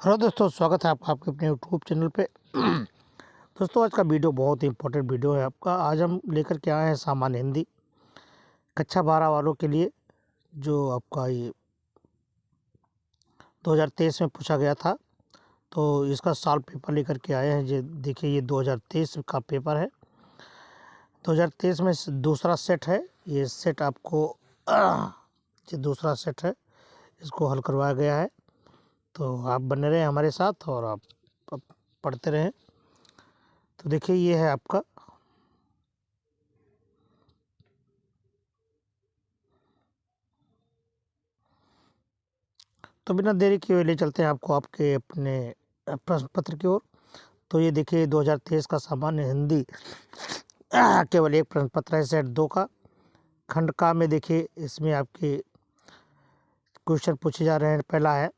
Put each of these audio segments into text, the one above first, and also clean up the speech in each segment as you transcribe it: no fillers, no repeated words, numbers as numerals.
Hello दोस्तों, स्वागत है आपका आपके अपने यूट्यूब चैनल पे। दोस्तों, आज का वीडियो बहुत ही इंपॉर्टेंट वीडियो है आपका। आज हम लेकर के आए हैं सामान्य हिंदी कक्षा 12 वालों के लिए, जो आपका ये 2023 में पूछा गया था। तो इसका सॉल्व पेपर लेकर के आए हैं। ये देखिए, ये 2023 का पेपर है। 2023 में दूसरा सेट है। ये सेट आपको ये दूसरा सेट है, इसको हल करवाया गया है। तो आप बने रहें हमारे साथ और आप पढ़ते रहें। तो देखिए, ये है आपका तो बिना देरी किए हुए ले चलते हैं आपको आपके अपने प्रश्न पत्र की ओर। तो ये देखिए, 2023 का सामान्य हिंदी केवल एक प्रश्न पत्र है, सेट 2 का। खंड का में देखिए, इसमें आपके क्वेश्चन पूछे जा रहे हैं। पहला है,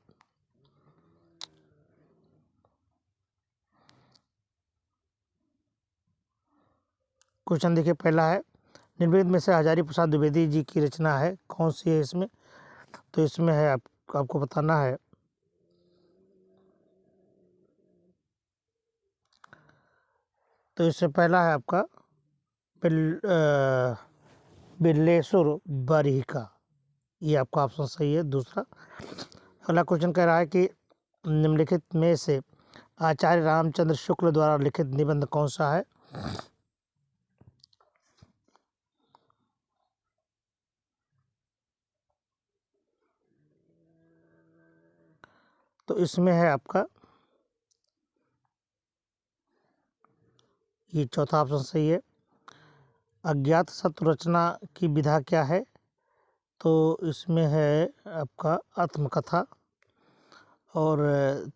क्वेश्चन देखिए, पहला है, निम्नलिखित में से हजारी प्रसाद द्विवेदी जी की रचना है, कौन सी है इसमें? तो इसमें है आपको बताना है। तो इससे पहला है आपका बिल्लेसुर बरहिका, ये आपका ऑप्शन सही है, दूसरा। अगला क्वेश्चन कह रहा है कि निम्नलिखित में से आचार्य रामचंद्र शुक्ल द्वारा लिखित निबंध कौन सा है? तो इसमें है आपका ये चौथा ऑप्शन सही है। अज्ञात शत्रु रचना की विधा क्या है? तो इसमें है आपका आत्मकथा। और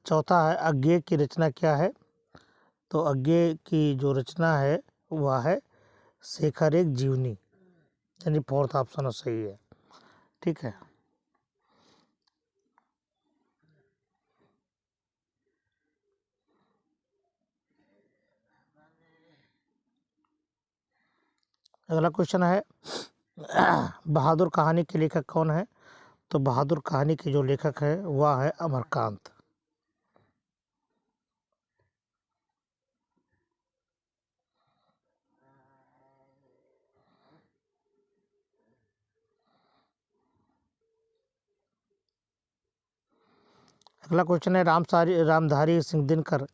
चौथा है, अज्ञेय की रचना क्या है? तो अज्ञेय की जो रचना है वह है शेखर एक जीवनी, यानी फोर्थ ऑप्शन सही है। ठीक है। अगला क्वेश्चन है, बहादुर कहानी के लेखक कौन है? तो बहादुर कहानी के जो लेखक है वह है अमरकांत। अगला क्वेश्चन है, रामधारी सिंह दिनकर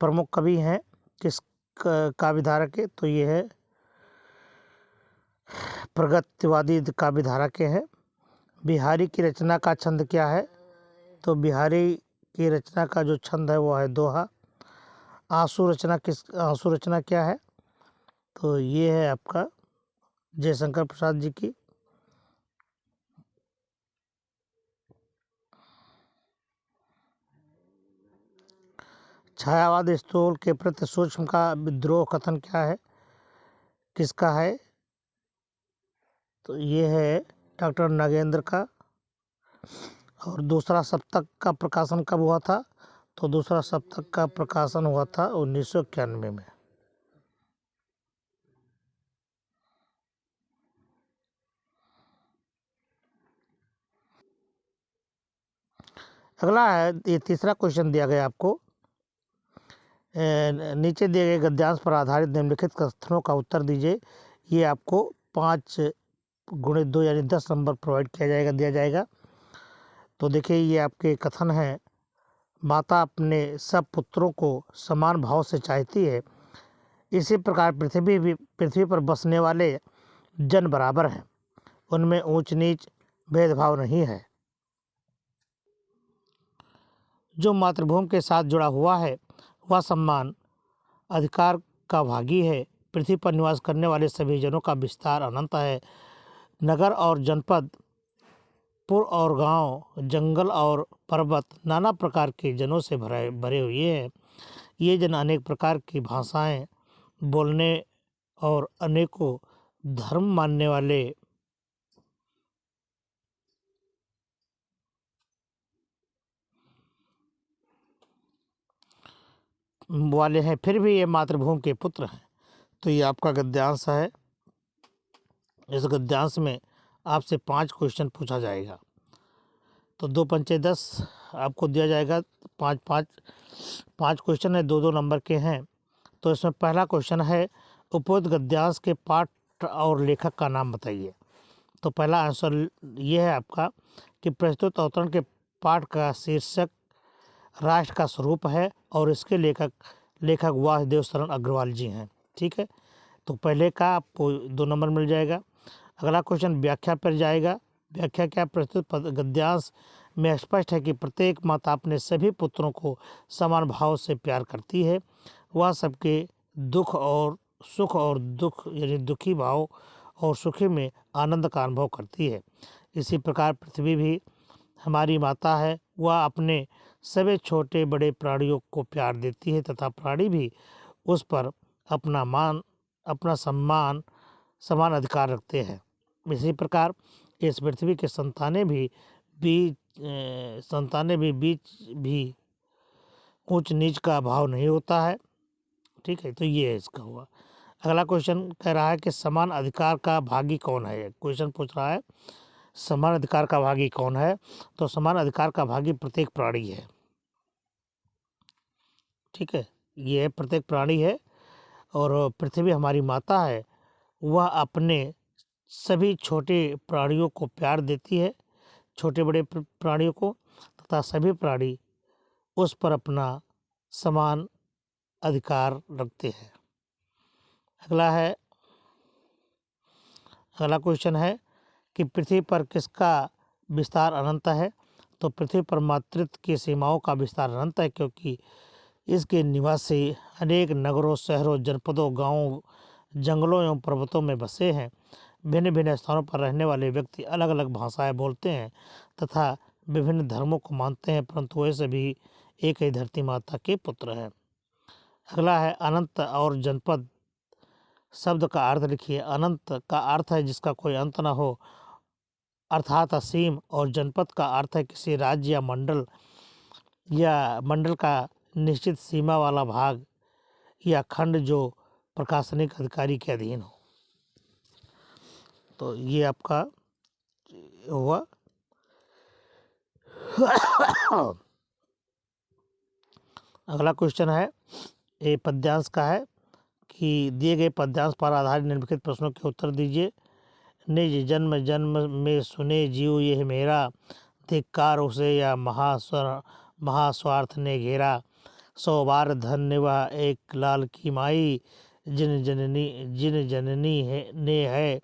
प्रमुख कवि हैं, किस काव्यधारा के? तो ये है प्रगतिवादी काव्यधारा के हैं। बिहारी की रचना का छंद क्या है? तो बिहारी की रचना का जो छंद है वो है दोहा। आंसू रचना क्या है? तो ये है आपका जयशंकर प्रसाद जी की। छायावाद स्थूल के प्रति सूक्ष्म का विद्रोह कथन क्या है, किसका है? तो ये है डॉक्टर नागेंद्र का। और दूसरा सप्तक का प्रकाशन कब हुआ था? तो दूसरा सप्तक का प्रकाशन हुआ था 1991 में। अगला है, ये तीसरा क्वेश्चन दिया गया आपको। नीचे दिए गए गद्यांश पर आधारित निम्नलिखित कथनों का उत्तर दीजिए। ये आपको 5x2 यानी 10 नंबर प्रोवाइड दिया जाएगा। तो देखिए, ये आपके कथन हैं। माता अपने सब पुत्रों को समान भाव से चाहती है, इसी प्रकार पृथ्वी पर बसने वाले जन बराबर हैं, उनमें ऊंच नीच भेदभाव नहीं है। जो मातृभूमि के साथ जुड़ा हुआ है वह सम्मान अधिकार का भागी है। पृथ्वी पर निवास करने वाले सभी जनों का विस्तार अनंत है। नगर और जनपद, पुर और गांव, जंगल और पर्वत नाना प्रकार के जनों से भरे हुए हैं। ये जन अनेक प्रकार की भाषाएं बोलने और अनेकों धर्म मानने वाले हैं, फिर भी ये मातृभूमि के पुत्र हैं। तो ये आपका गद्यांश है। इस गद्यांश में आपसे 5 क्वेश्चन पूछा जाएगा। तो 2 पंचे 10 आपको दिया जाएगा। 5 क्वेश्चन है, 2-2 नंबर के हैं। तो इसमें पहला क्वेश्चन है, उपरोक्त गद्यांश के पाठ और लेखक का नाम बताइए। तो पहला आंसर ये है आपका कि प्रस्तुत अवतरण के पाठ का शीर्षक राष्ट्र का स्वरूप है और इसके लेखक वासुदेव शरण अग्रवाल जी हैं। ठीक है, तो पहले का आपको 2 नंबर मिल जाएगा। अगला क्वेश्चन व्याख्या पर जाएगा। व्याख्या क्या? प्रस्तुत गद्यांश में स्पष्ट है कि प्रत्येक माता अपने सभी पुत्रों को समान भाव से प्यार करती है। वह सबके दुख और सुख और दुख यानी दुखी भाव और सुखी में आनंद का अनुभव करती है। इसी प्रकार पृथ्वी भी हमारी माता है। वह अपने सभी छोटे बड़े प्राणियों को प्यार देती है तथा प्राणी भी उस पर अपना समान अधिकार रखते हैं। इसी प्रकार इस पृथ्वी के संतानें भी बीच ऊंच नीच का भाव नहीं होता है। ठीक है, तो ये है इसका हुआ। अगला क्वेश्चन कह रहा है कि समान अधिकार का भागी कौन है। क्वेश्चन पूछ रहा है समान अधिकार का भागी कौन है। तो समान अधिकार का भागी प्रत्येक प्राणी है। ठीक है, ये प्रत्येक प्राणी है और पृथ्वी हमारी माता है। वह अपने सभी छोटे प्राणियों को प्यार देती है, छोटे बड़े प्राणियों को, तथा सभी प्राणी उस पर अपना समान अधिकार रखते हैं। अगला क्वेश्चन है कि पृथ्वी पर किसका विस्तार अनंत है। तो पृथ्वी पर मातृत्व की सीमाओं का विस्तार अनंत है, क्योंकि इसके निवासी अनेक नगरों, शहरों, जनपदों, गांवों, जंगलों एवं पर्वतों में बसे हैं। भिन्न भिन्न स्थानों पर रहने वाले व्यक्ति अलग अलग भाषाएं बोलते हैं तथा विभिन्न धर्मों को मानते हैं, परंतु वे सभी एक ही धरती माता के पुत्र हैं। अगला है अनंत और जनपद शब्द का अर्थ लिखिए। अनंत का अर्थ है जिसका कोई अंत न हो अर्थात असीम, और जनपद का अर्थ है किसी राज्य या मंडल का निश्चित सीमा वाला भाग या खंड जो प्रशासनिक अधिकारी के अधीन हो। तो ये आपका हुआ। अगला क्वेश्चन है, ये पद्यांश का है कि दिए गए पद्यांश पर आधारित निम्नलिखित प्रश्नों के उत्तर दीजिए। निज जन्म जन्म में सुने जीव यह मेरा, धिक्कार उसे या महास्वार्थ ने घेरा। 100 बार धन्य वह एक लाल की माई, जिन जननी ने है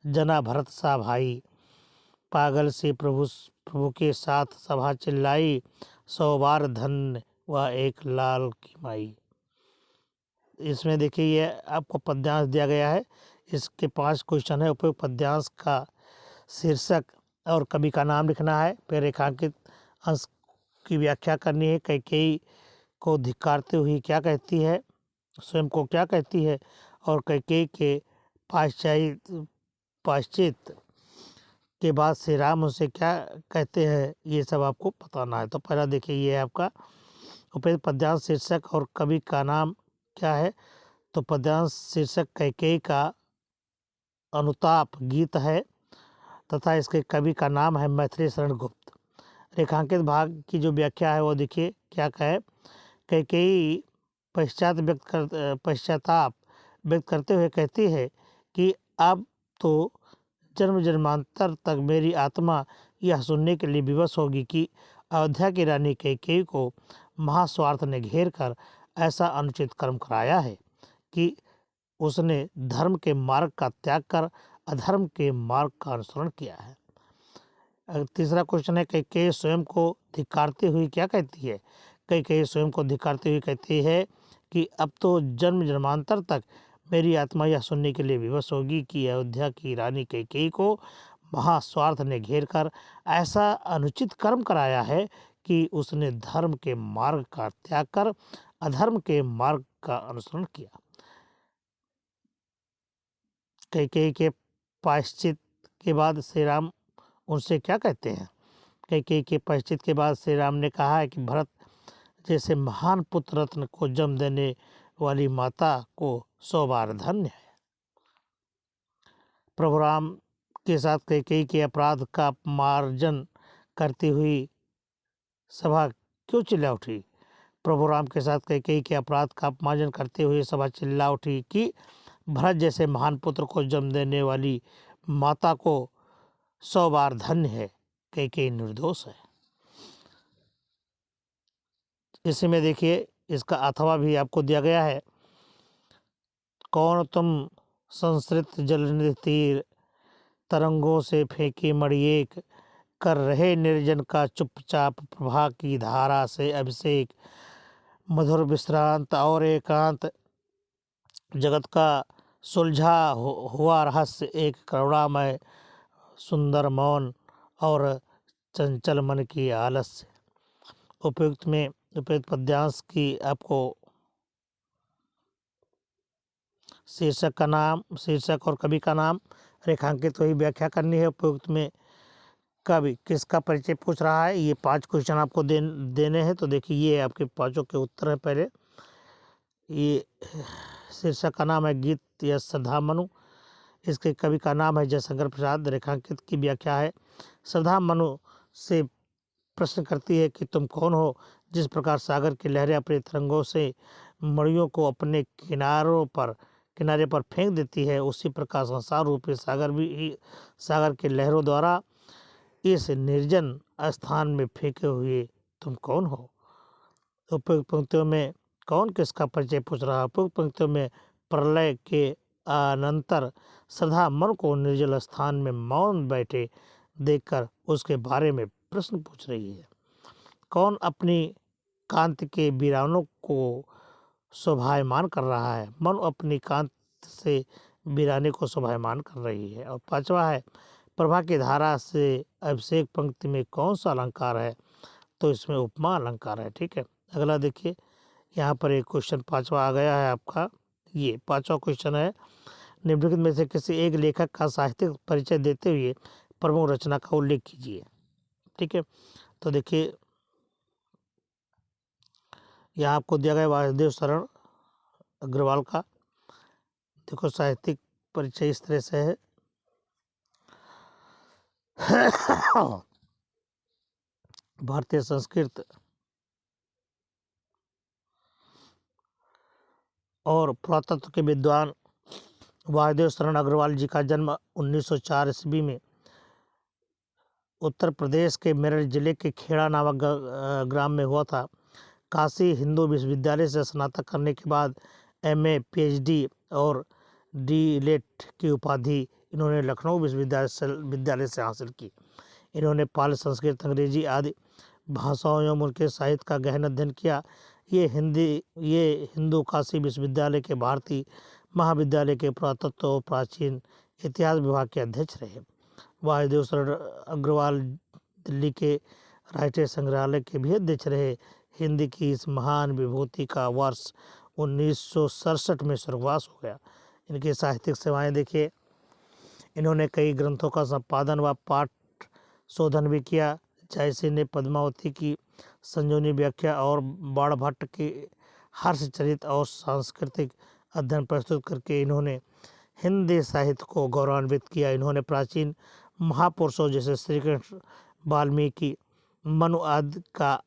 जना भरत सा भाई। पागल से प्रभु के साथ सभा चिल्लाई, 100 बार धन्य वह एक लाल की माई। इसमें देखिए ये आपको पद्यांश दिया गया है। इसके 5 क्वेश्चन है। उपयुक्त पद्यांश का शीर्षक और कवि का नाम लिखना है। फिर रेखांकित अंश की व्याख्या करनी है। कैकेयी को धिक्कारते हुए क्या कहती है, स्वयं को क्या कहती है, और कैकेयी के पाश्चात्य के बाद श्री राम उनसे क्या कहते हैं, ये सब आपको बताना है। तो पहला देखिए ये है आपका उपयुक्त पद्यांश शीर्षक और कवि का नाम क्या है। तो पद्यांश शीर्षक कैकेयी का अनुताप गीत है तथा इसके कवि का नाम है मैथिली शरण गुप्त। रेखांकित भाग की जो व्याख्या है वो देखिए क्या कहे। कैकेयी पश्चाताप व्यक्त करते हुए कहती है कि अब तो जन्म जन्मांतर तक मेरी आत्मा यह सुनने के लिए विवश होगी कि अयोध्या की रानी कैकेयी को महास्वार्थ ने घेर कर ऐसा अनुचित कर्म कराया है कि उसने धर्म के मार्ग का त्याग कर अधर्म के मार्ग का अनुसरण किया है। तीसरा क्वेश्चन है, कैकेयी स्वयं को धिक्कारते हुए क्या कहती है। कैकेयी स्वयं को धिक्कारते हुए कहती है कि अब तो जन्म जन्मांतर तक मेरी आत्मा यह सुनने के लिए विवश होगी कि अयोध्या की रानी कैकेयी को महास्वार्थ ने घेर कर ऐसा अनुचित कर्म कराया है कि उसने धर्म के मार्ग का त्याग कर अधर्म के मार्ग का अनुसरण किया। कैकेयी के पाश्चात्य के बाद श्री राम उनसे क्या कहते हैं। कैकेयी के पाश्चात्य के बाद श्री राम ने कहा है कि भरत जैसे महान पुत्र रत्न को जन्म देने वाली माता को 100 बार धन्य है। प्रभु राम के साथ कैकेयी के अपराध का मार्जन करती हुई सभा क्यों चिल्ला उठी? प्रभु राम के साथ कैकेयी के अपराध का अपमार्जन करते हुए सभा चिल्ला उठी कि भरत जैसे महान पुत्र को जन्म देने वाली माता को 100 बार धन्य है, कैकेयी निर्दोष है। इसी में देखिए इसका अथवा भी आपको दिया गया है। कौन तुम संस्कृत जलनिधि तीर, तरंगों से फेंकी मणि एक, कर रहे निर्जन का चुपचाप प्रभा की धारा से अभिषेक, मधुर विश्रांत और एकांत, जगत का सुलझा हुआ रहस्य एक करुणामय सुंदर मौन और चंचल मन की आलस्य। उपयुक्त पद्यांश की आपको शीर्षक और कवि का नाम रेखांकित वही व्याख्या करनी है। उपयुक्त में कवि किसका परिचय पूछ रहा है, ये 5 क्वेश्चन आपको देने हैं। तो देखिए ये आपके 5 के उत्तर है। पहले ये शीर्षक का नाम है गीत या श्रद्धा मनु, इसके कवि का नाम है जयशंकर प्रसाद। रेखांकित की व्याख्या है, श्रद्धा मनु से प्रश्न करती है कि तुम कौन हो? जिस प्रकार सागर की लहरें अपने तरंगों से मड़ियों को अपने किनारे पर फेंक देती है, उसी प्रकार संसार रूपी सागर की लहरों द्वारा इस निर्जन स्थान में फेंके हुए तुम कौन हो? उपयुक्त पंक्तियों में कौन किसका परिचय पूछ रहा है? उपयुक्त पंक्तियों में प्रलय के अनंतर श्रद्धा मन को निर्जल स्थान में मौन बैठे देखकर उसके बारे में प्रश्न पूछ रही है। कौन अपनी कांति के वीरानों को शोभायमान कर रहा है? मन अपनी कांति से वीराने को शोभायमान कर रही है। और 5वां है, प्रभा की धारा से अभिषेक पंक्ति में कौन सा अलंकार है? तो इसमें उपमा अलंकार है। ठीक है, अगला देखिए, यहाँ पर एक क्वेश्चन 5वां आ गया है आपका। ये 5वां क्वेश्चन है, निम्नलिखित में से किसी एक लेखक का साहित्यिक परिचय देते हुए प्रमुख रचना का उल्लेख कीजिए। ठीक है, तो देखिए यहाँ आपको दिया गया वासुदेव शरण अग्रवाल का। देखो साहित्यिक परिचय इस तरह से है। भारतीय संस्कृत और पुरातत्व के विद्वान वासुदेव शरण अग्रवाल जी का जन्म 1904 ईस्वी में उत्तर प्रदेश के मेरठ जिले के खेड़ा नामक ग्राम में हुआ था। काशी हिंदू विश्वविद्यालय से स्नातक करने के बाद MA, PhD और D.Litt की उपाधि इन्होंने लखनऊ विश्वविद्यालय से हासिल की। इन्होंने पाली, संस्कृत, अंग्रेजी आदि भाषाओं एवं उनके साहित्य का गहन अध्ययन किया। ये हिंदू काशी विश्वविद्यालय के भारतीय महाविद्यालय के पुरातत्व और प्राचीन इतिहास विभाग के अध्यक्ष रहे। वासुदेव शरण अग्रवाल दिल्ली के राष्ट्रीय संग्रहालय के भी अध्यक्ष रहे। हिंदी की इस महान विभूति का वर्ष 1967 में स्वर्गवास हो गया। इनकी साहित्यिक सेवाएं देखिए, इन्होंने कई ग्रंथों का संपादन व पाठ शोधन भी किया। जयसी ने पद्मावती की संजीवनी व्याख्या और बाणभट्ट के हर्षचरित और सांस्कृतिक अध्ययन प्रस्तुत करके इन्होंने हिंदी साहित्य को गौरवान्वित किया। इन्होंने प्राचीन महापुरुषों जैसे श्री कृष्ण, वाल्मीकि, मनु आदि का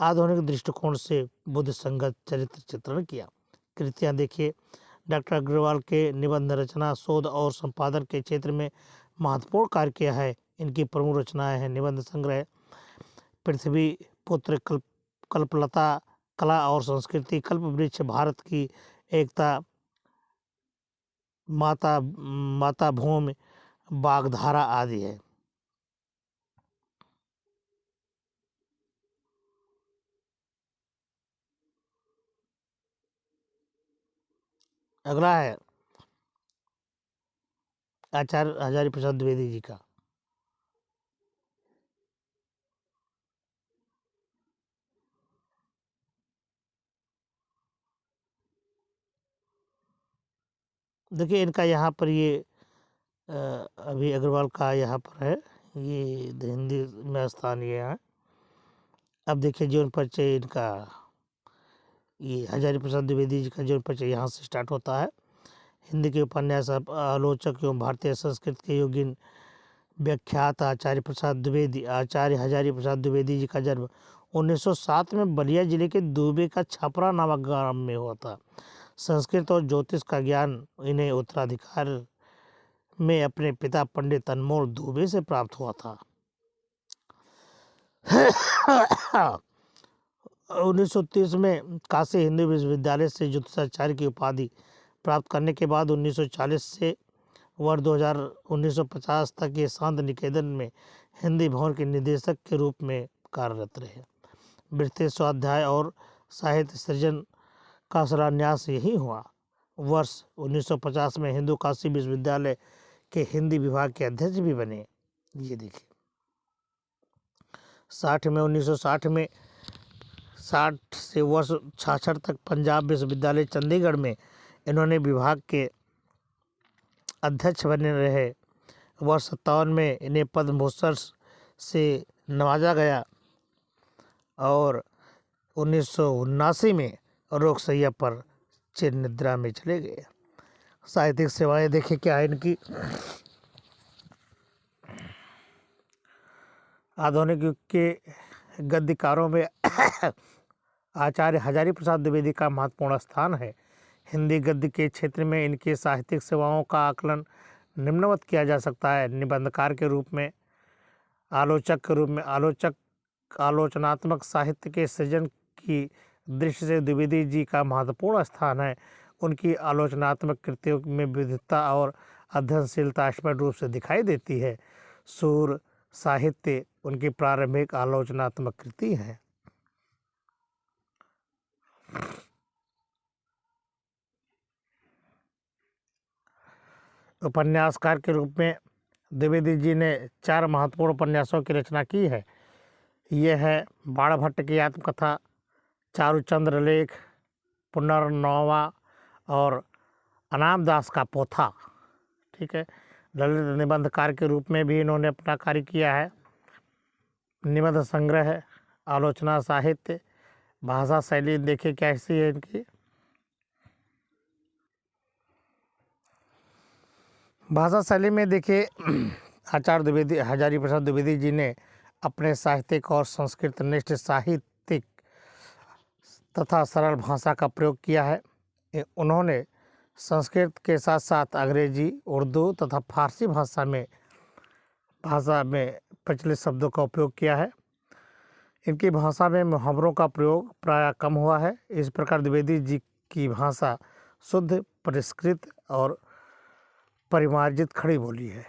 आधुनिक दृष्टिकोण से बुद्ध संगत चरित्र चित्रण किया। कृतियाँ देखिए, डॉक्टर अग्रवाल के निबंध रचना, शोध और संपादन के क्षेत्र में महत्वपूर्ण कार्य किया है। इनकी प्रमुख रचनाएं हैं निबंध संग्रह पृथ्वी पुत्र, कल्पलता, कला और संस्कृति, कल्पवृक्ष, भारत की एकता, माता भूमि, बागधारा आदि है। अगला है आचार्य हजारी प्रसाद द्विवेदी जी का। देखिए इनका यहाँ पर ये अभी अग्रवाल का यहाँ पर है, ये हिंदी में स्थान ये है। अब देखिए जीवन परिचय इनका, ये हजारी प्रसाद द्विवेदी जी का जीवन परिचय यहाँ से स्टार्ट होता है। हिंदी के उपन्यास, आलोचक एवं भारतीय संस्कृति के योगिन विख्यात आचार्य हजारी प्रसाद द्विवेदी जी का जन्म 1907 में बलिया जिले के दुबे का छपरा नामक ग्राम में हुआ था। संस्कृत और ज्योतिष का ज्ञान इन्हें उत्तराधिकार में अपने पिता पंडित अनमोल दुबे से प्राप्त हुआ था। 1930 में काशी हिंदू विश्वविद्यालय से ज्योतिषाचार्य की उपाधि प्राप्त करने के बाद 1940 से वर्ष 1950 तक ये शांत निकेतन में हिंदी भवन के निदेशक के रूप में कार्यरत रहे। वृत्ति स्वाध्याय और साहित्य सृजन का शिलान्यास यही हुआ। वर्ष 1950 में हिंदू काशी विश्वविद्यालय के हिंदी विभाग के अध्यक्ष भी बने। ये देखिए 1960 में 60 से वर्ष 66 तक पंजाब विश्वविद्यालय चंडीगढ़ में इन्होंने विभाग के अध्यक्ष बने रहे। वर्ष 57 में इन्हें पद्म भूषण से नवाजा गया और 1979 में रोगशैया पर चिर निद्रा में चले गए। साहित्यिक सेवाएं देखें क्या है इनकी। आधुनिक युग के गद्यकारों में आचार्य हजारी प्रसाद द्विवेदी का महत्वपूर्ण स्थान है। हिंदी गद्य के क्षेत्र में इनकी साहित्यिक सेवाओं का आकलन निम्नवत किया जा सकता है। निबंधकार के रूप में, आलोचक के रूप में, आलोचनात्मक साहित्य के सृजन की दृष्टि से द्विवेदी जी का महत्वपूर्ण स्थान है। उनकी आलोचनात्मक कृतियों में विविधता और अध्ययनशीलता स्पष्ट रूप से दिखाई देती है। सूर साहित्य उनकी प्रारंभिक आलोचनात्मक कृति है। उपन्यासकार के रूप में द्विवेदी जी ने 4 महत्वपूर्ण उपन्यासों की रचना की है। ये है बाणभट्ट की आत्मकथा, चारुचंद्र लेख, पुनर्नवा और अनामदास का पोथा। ठीक है। ललित निबंधकार के रूप में भी इन्होंने अपना कार्य किया है। निबंध संग्रह, आलोचना साहित्य, भाषा शैली देखिए कैसी है इनकी। भाषा शैली में देखिए आचार्य हजारी प्रसाद द्विवेदी जी ने अपने साहित्यिक और संस्कृतनिष्ठ साहित्यिक तथा सरल भाषा का प्रयोग किया है। उन्होंने संस्कृत के साथ साथ अंग्रेजी, उर्दू तथा फारसी भाषा में प्रचलित शब्दों का उपयोग किया है। इनकी भाषा में मुहावरों का प्रयोग प्रायः कम हुआ है। इस प्रकार द्विवेदी जी की भाषा शुद्ध, परिष्कृत और परिमार्जित खड़ी बोली है।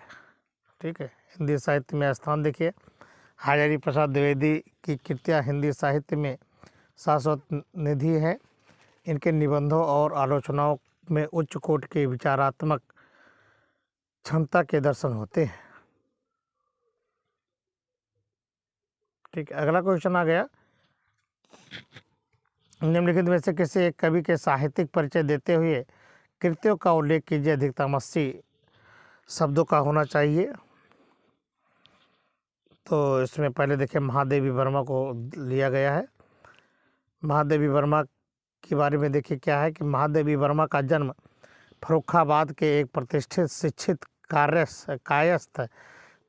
ठीक है। हिंदी साहित्य में स्थान देखिए। हजारी प्रसाद द्विवेदी की कृतियाँ हिंदी साहित्य में शाश्वत निधि है। इनके निबंधों और आलोचनाओं में उच्च कोटि के विचारात्मक क्षमता के दर्शन होते हैं। ठीक है। अगला क्वेश्चन आ गया, निम्नलिखित में से किसी एक कवि के साहित्यिक परिचय देते हुए कृतियों का उल्लेख कीजिए। अधिकतम 80 शब्दों का होना चाहिए। तो इसमें पहले देखिए महादेवी वर्मा को लिया गया है। महादेवी वर्मा के बारे में देखिए क्या है कि महादेवी वर्मा का जन्म फर्रुखाबाद के एक प्रतिष्ठित शिक्षित कायस्थ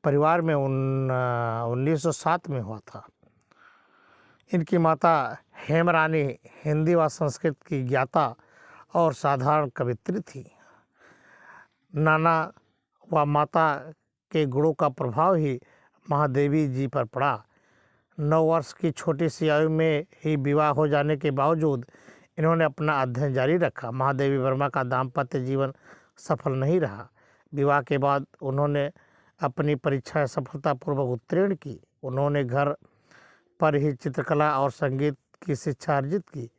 परिवार में 1907 में हुआ था। इनकी माता हेमरानी हिंदी व संस्कृत की ज्ञाता और साधारण कवित्री थी। नाना व माता के गुणों का प्रभाव ही महादेवी जी पर पड़ा। 9 वर्ष की छोटी सी आयु में ही विवाह हो जाने के बावजूद इन्होंने अपना अध्ययन जारी रखा। महादेवी वर्मा का दाम्पत्य जीवन सफल नहीं रहा। विवाह के बाद उन्होंने अपनी परीक्षाएं सफलतापूर्वक उत्तीर्ण की। उन्होंने घर पर ही चित्रकला और संगीत की शिक्षा अर्जित की।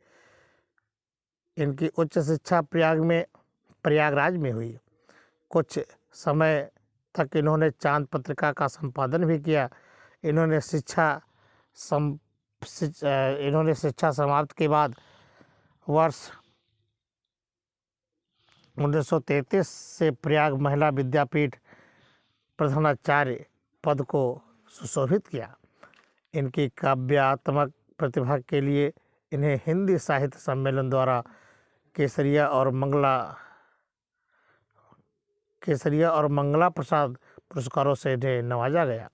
इनकी उच्च शिक्षा प्रयागराज में हुई। कुछ समय तक इन्होंने चांद पत्रिका का संपादन भी किया। इन्होंने शिक्षा समाप्त के बाद वर्ष 1933 से प्रयाग महिला विद्यापीठ प्रधानाचार्य पद को सुशोभित किया। इनकी काव्यात्मक प्रतिभा के लिए इन्हें हिंदी साहित्य सम्मेलन द्वारा केसरिया और मंगला प्रसाद पुरस्कारों से इन्हें नवाजा गया।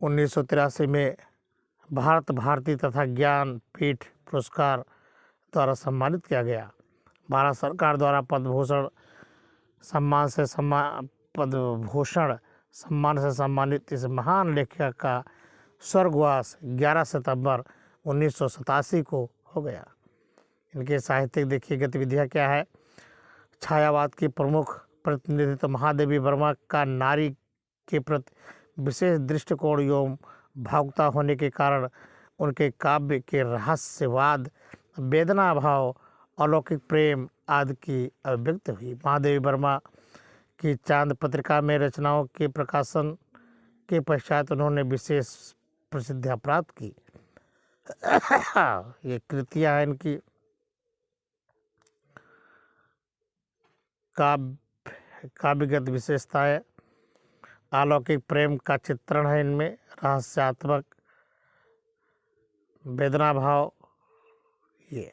1983 में भारत भारती तथा ज्ञानपीठ पुरस्कार द्वारा सम्मानित किया गया। भारत सरकार द्वारा पद्मभूषण सम्मान से सम्मानित इस महान लेखक का स्वर्गवास 11 सितंबर 1987 को हो गया। इनके साहित्यिक देखिए गतिविधियाँ क्या है। छायावाद की प्रमुख प्रतिनिधित्व महादेवी वर्मा का नारी के प्रति विशेष दृष्टिकोण एवं भावुकता होने के कारण उनके काव्य के रहस्यवाद, वेदना भाव, अलौकिक प्रेम आदि की अभिव्यक्ति हुई। महादेवी वर्मा की चांद पत्रिका में रचनाओं के प्रकाशन के पश्चात उन्होंने विशेष प्रसिद्धि प्राप्त की। ये कृतियाँ हैं इनकी। काव्यगत विशेषताएं, अलौकिक प्रेम का चित्रण है इनमें, रहस्यात्मक, वेदना भाव, ये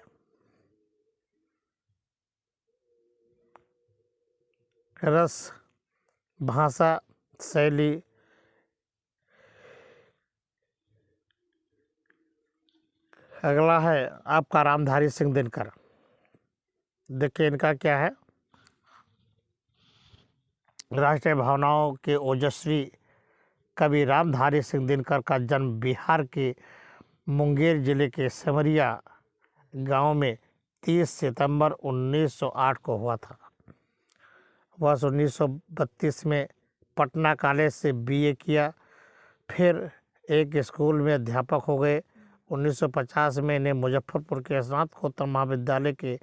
रस, भाषा, शैली, अगला है आपका रामधारी सिंह दिनकर। देखिए इनका क्या है। राष्ट्रीय भावनाओं के ओजस्वी कवि रामधारी सिंह दिनकर का जन्म बिहार के मुंगेर जिले के सेमरिया गांव में 30 सितंबर 1908 को हुआ था। वर्ष 1932 में पटना कॉलेज से बीए किया, फिर एक स्कूल में अध्यापक हो गए। 1950 में इन्हें मुजफ्फरपुर के स्नातकोत्तर महाविद्यालय के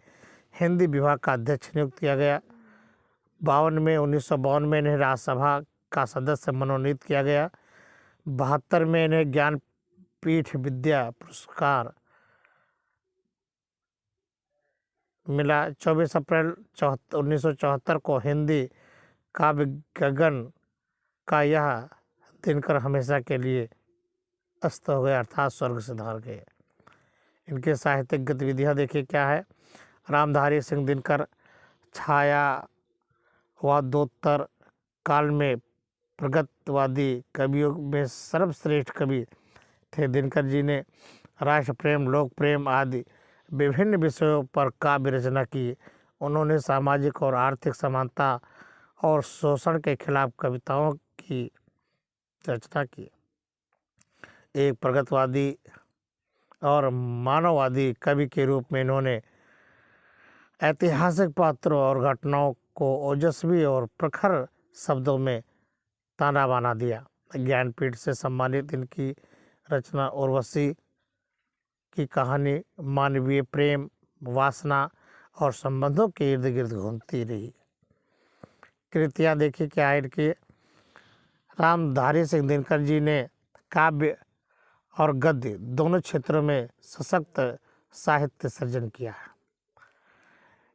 हिंदी विभाग का अध्यक्ष नियुक्त किया गया। 1952 में इन्हें राज्यसभा का सदस्य मनोनीत किया गया। 72 में इन्हें ज्ञानपीठ विद्या पुरस्कार मिला। 24 अप्रैल 1974 को हिंदी काव्य गगन का यह दिनकर हमेशा के लिए अस्त हो गए, अर्थात स्वर्ग से धार गए। इनके साहित्यिक गतिविधियाँ देखिए क्या है। रामधारी सिंह दिनकर छायावादोत्तर काल में प्रगतवादी कवियों में सर्वश्रेष्ठ कवि थे। दिनकर जी ने राष्ट्र प्रेम, लोक प्रेम आदि विभिन्न विषयों पर काव्य रचना की। उन्होंने सामाजिक और आर्थिक समानता और शोषण के खिलाफ कविताओं की रचना की। एक प्रगतवादी और मानववादी कवि के रूप में इन्होंने ऐतिहासिक पात्रों और घटनाओं को ओजस्वी और प्रखर शब्दों में ताना बाना दिया। ज्ञानपीठ से सम्मानित इनकी रचना उर्वशी की कहानी मानवीय प्रेम, वासना और संबंधों के इर्द गिर्द घूमती रही। कृतियाँ देखिए क्या है इनकी। रामधारी सिंह दिनकर जी ने काव्य और गद्य दोनों क्षेत्रों में सशक्त साहित्य सर्जन किया है।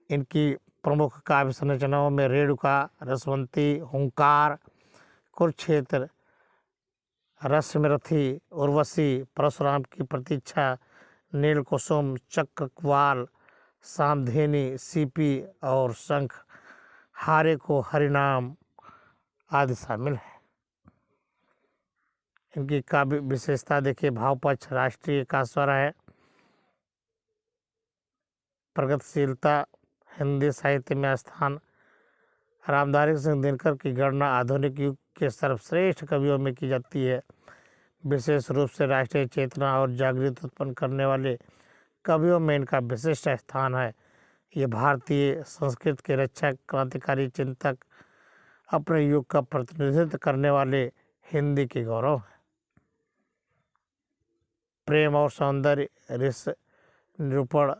इनकी प्रमुख काव्य संरचनाओं में रेणुका, रसवंती, हुंकार, कुरुक्षेत्र, रसमरथी, उर्वशी, परशुराम की प्रतीक्षा, नीलकुसुम, चक्रवाल, सामधेनी, सीपी और शंख, हारे को हरिनाम आदि शामिल है। इनकी काव्य विशेषता देखिए। भावपक्ष राष्ट्रीय का स्वर है। प्रगतिशीलता, हिंदी साहित्य में स्थान। रामधारी सिंह दिनकर की गणना आधुनिक युग के सर्वश्रेष्ठ कवियों में की जाती है। विशेष रूप से राष्ट्रीय चेतना और जागृति उत्पन्न करने वाले कवियों में इनका विशिष्ट स्थान है। ये भारतीय संस्कृति के रक्षक, क्रांतिकारी चिंतक, अपने युग का प्रतिनिधित्व करने वाले हिंदी के गौरव हैं। प्रेम और सौंदर्य, रस निरूपण,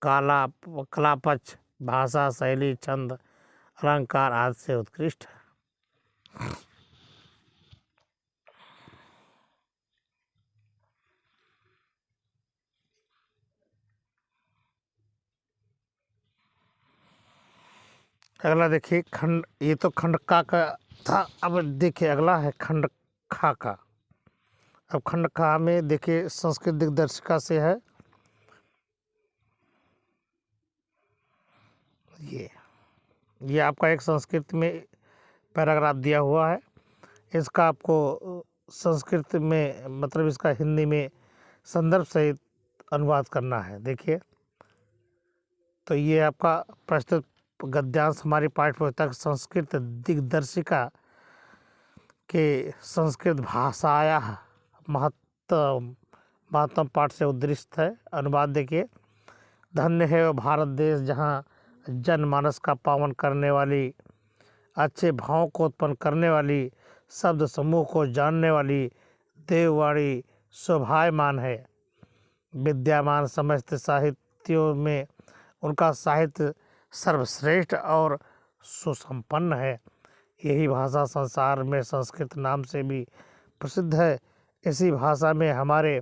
कलापक्ष, भाषा, शैली, छंद, अलंकार आदि से उत्कृष्ट है। अगला देखिए खंड, ये तो खंड का था। अब देखिए अगला है खंड खा का। अब खंड खा में देखिए संस्कृत दिग्दर्शिका से है। ये आपका एक संस्कृत में पैराग्राफ दिया हुआ है। इसका आपको संस्कृत में मतलब इसका हिंदी में संदर्भ सहित अनुवाद करना है। देखिए, तो ये आपका प्रस्तुत गद्यांश हमारी पाठ्य पुस्तक संस्कृत दिग्दर्शिका के संस्कृत भाषाया महत्तम पाठ से उद्धृत है। अनुवाद देखिए, धन्य है वो भारत देश जहाँ जनमानस का पावन करने वाली, अच्छे भावों को उत्पन्न करने वाली, शब्द समूह को जानने वाली देववाणी शोभायमान है। विद्यमान समस्त साहित्यों में उनका साहित्य सर्वश्रेष्ठ और सुसंपन्न है। यही भाषा संसार में संस्कृत नाम से भी प्रसिद्ध है। इसी भाषा में हमारे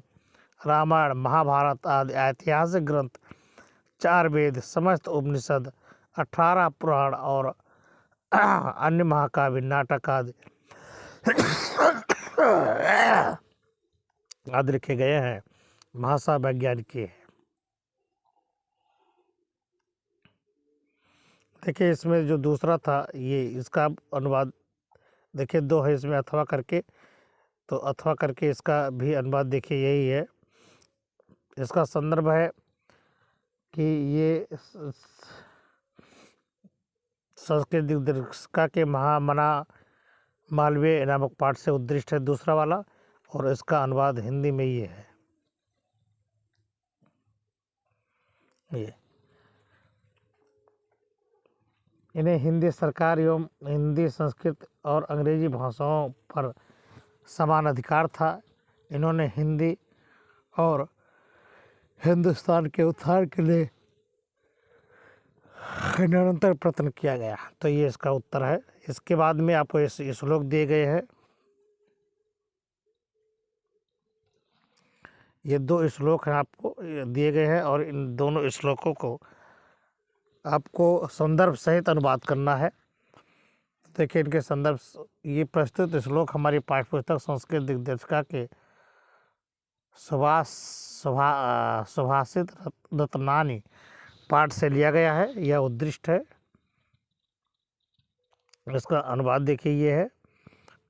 रामायण, महाभारत आदि ऐतिहासिक ग्रंथ, 4 वेद, समस्त उपनिषद, 18 पुराण और अन्य महाकाव्य, नाटक आदि लिखे गए हैं। भाषा वैज्ञानिक है। देखिए, इसमें जो दूसरा था ये इसका अनुवाद देखिए 2 है इसमें, अथवा करके, तो अथवा करके इसका भी अनुवाद देखिए यही है। इसका संदर्भ है कि ये संस्कृत दिग्दर्शिका के महामना मालवीय नामक पाठ से उद्धृत है दूसरा वाला, और इसका अनुवाद हिंदी में ये है। ये इन्हें हिंदी सरकार एवं हिंदी, संस्कृत और अंग्रेजी भाषाओं पर समान अधिकार था। इन्होंने हिंदी और हिंदुस्तान के उत्थान के लिए निरंतर प्रयत्न किया गया। तो ये इसका उत्तर है। इसके बाद में आपको इस श्लोक दिए गए हैं। ये 2 श्लोक हैं आपको दिए गए हैं, और इन दोनों श्लोकों को आपको संदर्भ सहित अनुवाद करना है। देखिए, इनके संदर्भ, ये प्रस्तुत श्लोक हमारी पाठ्यपुस्तक संस्कृत दिग्दर्शिका के सुभाषित रत्नानी पाठ से लिया गया है। यह उद्धृत है। इसका अनुवाद देखिए ये है।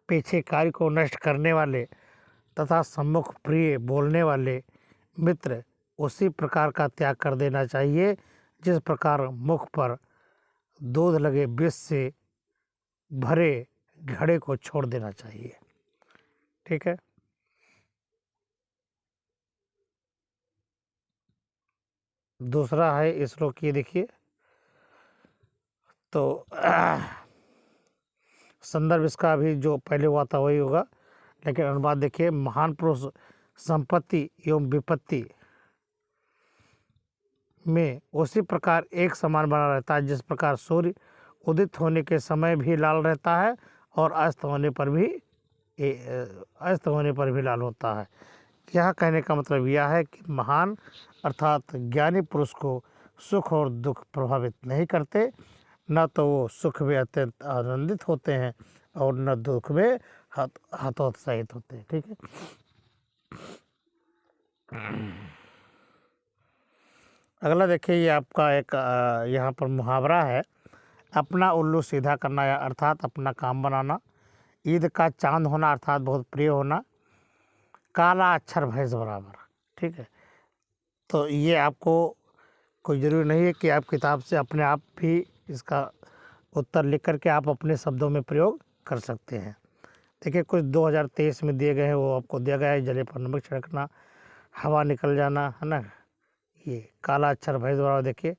पीछे कार्य को नष्ट करने वाले तथा सम्मुख प्रिय बोलने वाले मित्र उसी प्रकार का त्याग कर देना चाहिए जिस प्रकार मुख पर दूध लगे विष से भरे घड़े को छोड़ देना चाहिए। ठीक है। दूसरा है इस श्लोक, ये देखिए, तो संदर्भ इसका अभी जो पहले हुआ था वही होगा, लेकिन अनुवाद देखिए, महान पुरुष संपत्ति एवं विपत्ति में उसी प्रकार एक समान बना रहता है जिस प्रकार सूर्य उदित होने के समय भी लाल रहता है और अस्त होने पर भी लाल होता है। यह कहने का मतलब यह है कि महान अर्थात ज्ञानी पुरुष को सुख और दुख प्रभावित नहीं करते, न तो वो सुख में अत्यंत आनंदित होते हैं और न दुख में हतोत्साहित होते हैं। ठीक है। अगला देखिए, ये आपका एक यहाँ पर मुहावरा है, अपना उल्लू सीधा करना, या अर्थात अपना काम बनाना। ईद का चांद होना अर्थात बहुत प्रिय होना। काला अक्षर भैंस बराबर। ठीक है। तो ये आपको कोई ज़रूरी नहीं है कि आप किताब से अपने आप भी इसका उत्तर लिख करके आप अपने शब्दों में प्रयोग कर सकते हैं। देखिए, कुछ 2023 में दिए गए हैं, वो आपको दिया गया है। जले पर नमक छिड़कना, हवा निकल जाना, है ना। ये काला अक्षर भैंस बराबर। देखिए,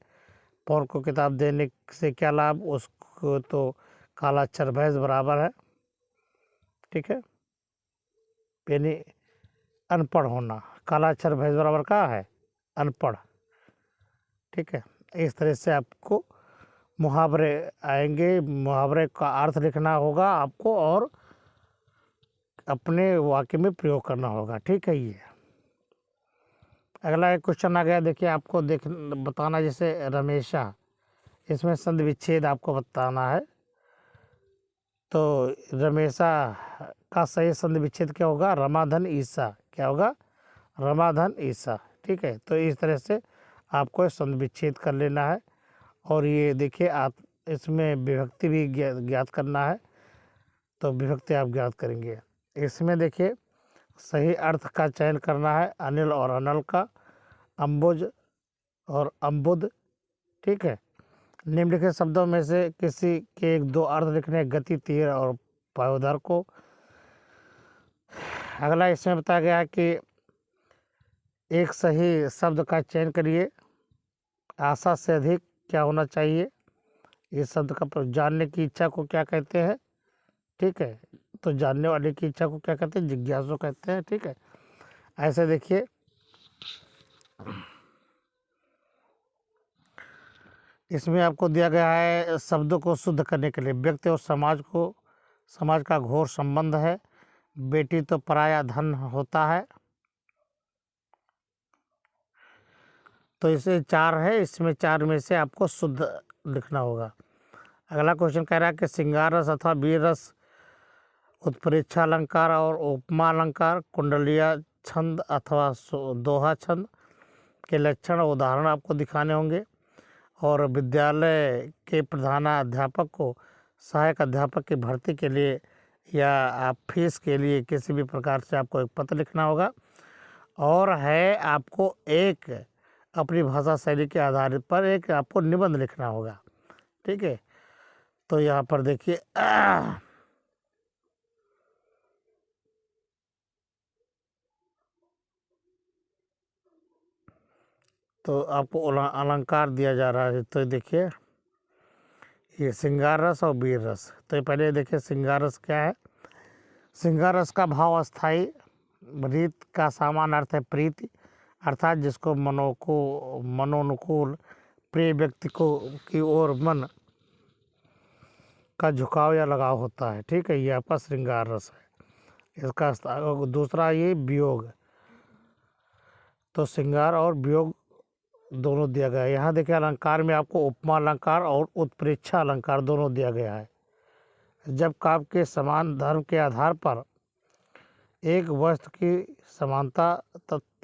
पौर को किताब देने से क्या लाभ, उसको तो काला अक्षर भैंस बराबर है। ठीक है। यानी अनपढ़ होना, काला अक्षर भैंस बराबर का है अनपढ़। ठीक है। इस तरह से आपको मुहावरे आएंगे, मुहावरे का अर्थ लिखना होगा आपको और अपने वाक्य में प्रयोग करना होगा। ठीक है। ये अगला एक क्वेश्चन आ गया, देखिए, आपको बताना, जैसे रमेशा, इसमें संधि विच्छेद आपको बताना है। तो रमेशा का सही संधि विच्छेद क्या होगा, रमाधन ईसा। क्या होगा, रमाधन ईसा। ठीक है। तो इस तरह से आपको संधि विच्छेद कर लेना है। और ये देखिए, आप इसमें विभक्ति भी ज्ञात करना है। तो विभक्ति आप ज्ञात करेंगे। इसमें देखिए सही अर्थ का चयन करना है, अनिल और अनल का, अम्बुज और अम्बुद। ठीक है। निम्नलिखित शब्दों में से किसी के एक दो अर्थ लिखने, गति, तीर और पायोधर को। अगला इसमें बताया गया है कि एक सही शब्द का चयन करिए। आशा से अधिक क्या होना चाहिए? इस शब्द का जानने की इच्छा को क्या कहते हैं? ठीक है, तो जानने वाले की इच्छा को क्या कहते हैं? जिज्ञासु कहते हैं। ठीक है, ऐसे देखिए इसमें आपको दिया गया है शब्दों को शुद्ध करने के लिए। व्यक्ति और समाज का घोर संबंध है। बेटी तो पराया धन होता है। तो इसे 4 है, इसमें 4 में से आपको शुद्ध लिखना होगा। अगला क्वेश्चन कह रहा है कि श्रृंगार रस अथवा वीर रस, उत्प्रेक्षा अलंकार और उपमा अलंकार, कुंडलिया छंद अथवा दोहा छंद के लक्षण और उदाहरण आपको दिखाने होंगे। और विद्यालय के प्रधानाध्यापक को सहायक अध्यापक की भर्ती के लिए या आप फीस के लिए किसी भी प्रकार से आपको एक पत्र लिखना होगा। और है आपको एक अपनी भाषा शैली के आधार पर एक आपको निबंध लिखना होगा। ठीक है, तो यहाँ पर देखिए तो आपको अलंकार दिया जा रहा है। तो देखिए ये श्रृंगार रस और वीर रस। तो पहले देखिए श्रृंगार रस क्या है। श्रृंगार रस का भाव अस्थाई, रीत का सामान्य अर्थ है प्रीति, अर्थात जिसको मनोनुकूल प्रिय व्यक्ति को की ओर मन का झुकाव या लगाव होता है। ठीक है, ये आपका श्रृंगार रस है। इसका दूसरा ये वियोग, तो श्रृंगार और वियोग दोनों दिया गया है। यहाँ देखिए अलंकार में आपको उपमा अलंकार और उत्प्रेक्षा अलंकार दोनों दिया गया है। जब काव्य के समान धर्म के आधार पर एक वस्तु की समानता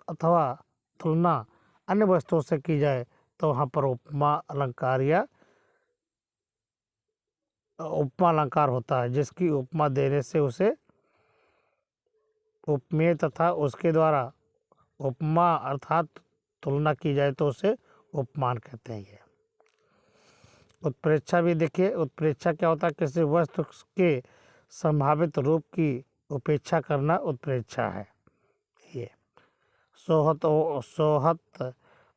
अथवा तुलना अन्य वस्तुओं से की जाए तो वहाँ पर उपमा अलंकार या उपमा अलंकार होता है, जिसकी उपमा देने से उसे उपमेय तथा उसके द्वारा उपमा अर्थात तुलना की जाए तो उसे उपमान कहते हैं। ये उत्प्रेक्षा भी देखिए, उत्प्रेक्षा क्या होता है? किसी वस्तु के संभावित रूप की उपेक्षा करना उत्प्रेक्षा है। ये सोहत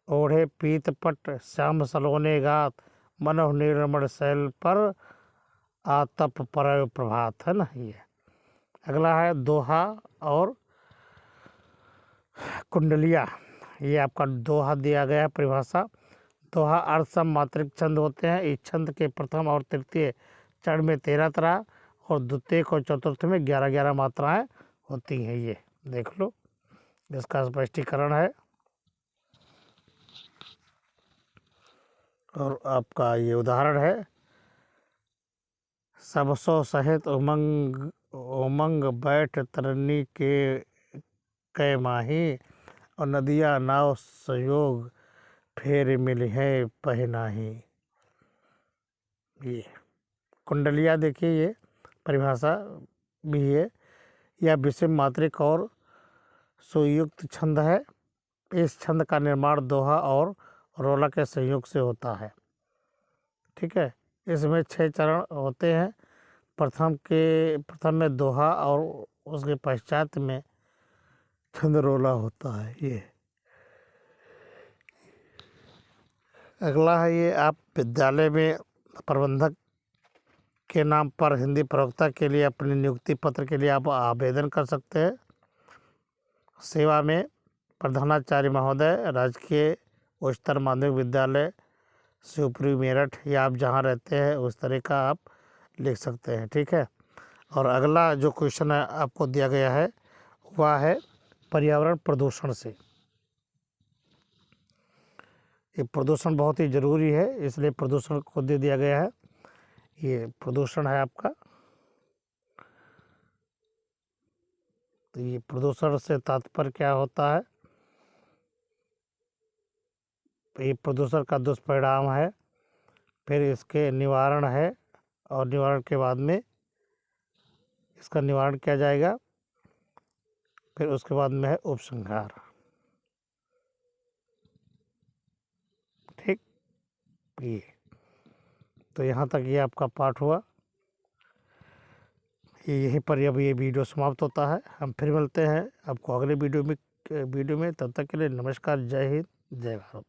ओढ़े पीत पट, श्याम सलोने गात, मनोह निर्मल शैल पर आतप पर प्रभात, है ना। ये अगला है दोहा और कुंडलिया। ये आपका दोहा दिया गया है परिभाषा। दोहा अर्थ सम मात्रिक छंद होते हैं। इस छंद के प्रथम और तृतीय चरण में 13 तरह और द्वितीय और चतुर्थ में 11-11 मात्राएं होती हैं। ये देख लो, इसका स्पष्टीकरण है। और आपका ये उदाहरण है, सबसो सहित उमंग बैठ तरनी के कै माही, और नदिया नाव संयोग फेर मिल है पहनाही। ये कुंडलिया देखिए, ये परिभाषा भी है। यह विषम मात्रिक और सुयुक्त छंद है। इस छंद का निर्माण दोहा और रोला के संयोग से होता है। ठीक है, इसमें 6 चरण होते हैं। प्रथम में दोहा और उसके पश्चात में छंद रोला होता है। ये अगला है, ये आप विद्यालय में प्रबंधक के नाम पर हिंदी प्रवक्ता के लिए अपने नियुक्ति पत्र के लिए आप आवेदन कर सकते हैं। सेवा में प्रधानाचार्य महोदय, राजकीय उच्चतर माध्यमिक विद्यालय शिवपुरी मेरठ, या आप जहाँ रहते हैं उस तरह का आप लिख सकते हैं। ठीक है, और अगला जो क्वेश्चन है आपको दिया गया है वह है पर्यावरण प्रदूषण से। ये प्रदूषण बहुत ही ज़रूरी है, इसलिए प्रदूषण को दे दिया गया है। ये प्रदूषण है आपका। तो ये प्रदूषण से तात्पर्य क्या होता है? ये प्रदूषण का दुष्परिणाम है, फिर इसके निवारण है, और निवारण के बाद में इसका निवारण किया जाएगा। फिर उसके बाद में है उपसंहार। ठीक, ये तो यहाँ तक ये आपका पाठ हुआ। यहीं पर अब ये वीडियो समाप्त होता है। हम फिर मिलते हैं आपको अगले वीडियो में। तब तक के लिए नमस्कार, जय हिंद, जय भारत।